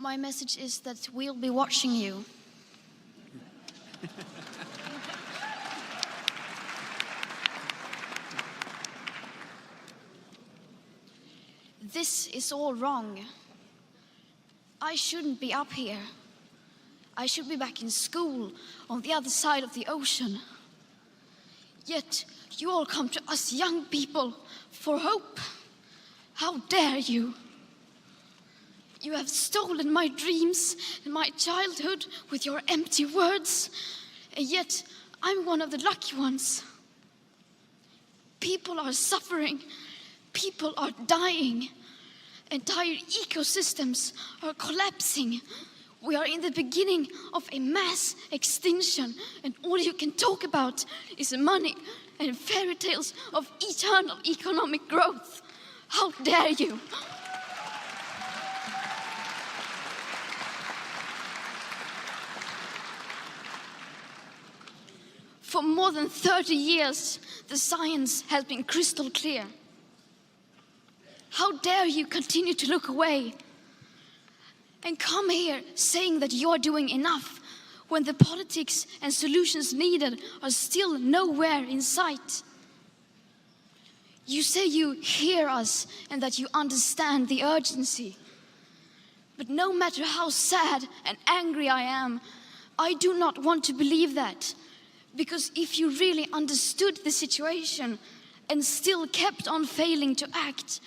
My message is that we'll be watching you. This is all wrong. I shouldn't be up here. I should be back in school on the other side of the ocean. Yet you all come to us young people for hope. How dare you? You have stolen my dreams and my childhood with your empty words, and yet I'm one of the lucky ones. People are suffering, people are dying, entire ecosystems are collapsing. We are in the beginning of a mass extinction, and all you can talk about is money and fairy tales of eternal economic growth. How dare you? For more than 30 years, the science has been crystal clear. How dare you continue to look away and come here saying that you're doing enough when the politics and solutions needed are still nowhere in sight? You say you hear us and that you understand the urgency. But no matter how sad and angry I am, I do not want to believe that. Because if you really understood the situation and still kept on failing to act,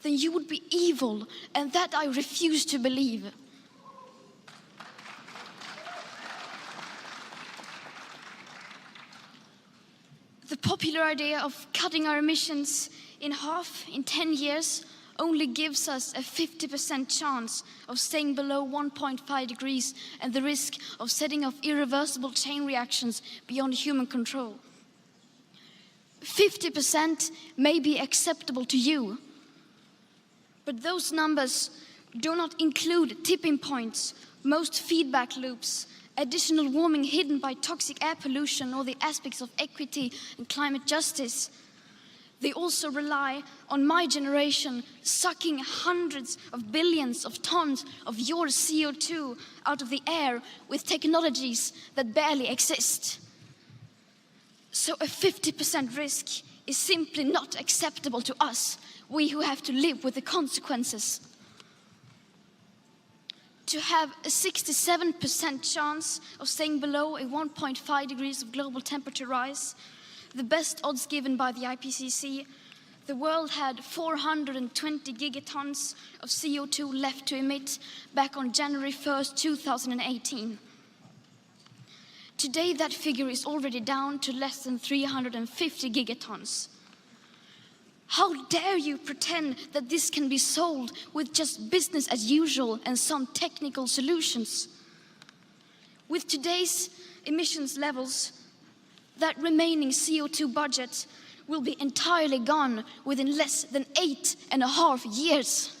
then you would be evil, and that I refuse to believe. The popular idea of cutting our emissions in half in 10 years only gives us a 50% chance of staying below 1.5 degrees and the risk of setting off irreversible chain reactions beyond human control. 50% may be acceptable to you, but those numbers do not include tipping points, most feedback loops, additional warming hidden by toxic air pollution, or the aspects of equity and climate justice. They also rely on my generation sucking hundreds of billions of tons of your CO2 out of the air with technologies that barely exist. So a 50% risk is simply not acceptable to us, we who have to live with the consequences. To have a 67% chance of staying below a 1.5 degrees of global temperature rise, the best odds given by the IPCC, the world had 420 gigatons of CO2 left to emit back on January 1st, 2018. Today, that figure is already down to less than 350 gigatons. How dare you pretend that this can be solved with just business as usual and some technical solutions? With today's emissions levels, that remaining CO2 budget will be entirely gone within less than 8.5 years.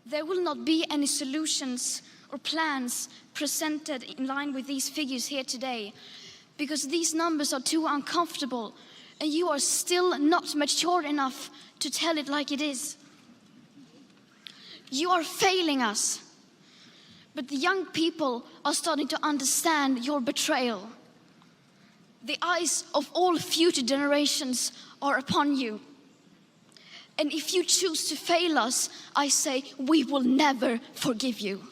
There will not be any solutions or plans presented in line with these figures here today, because these numbers are too uncomfortable and you are still not mature enough to tell it like it is. You are failing us. But the young people are starting to understand your betrayal. The eyes of all future generations are upon you. And if you choose to fail us, I say we will never forgive you.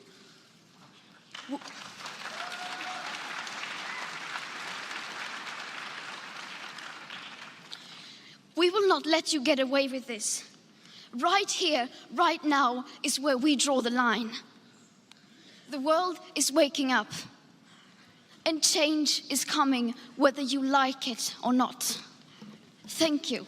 We will not let you get away with this. Right here, right now, is where we draw the line. The world is waking up, and change is coming whether you like it or not. Thank you.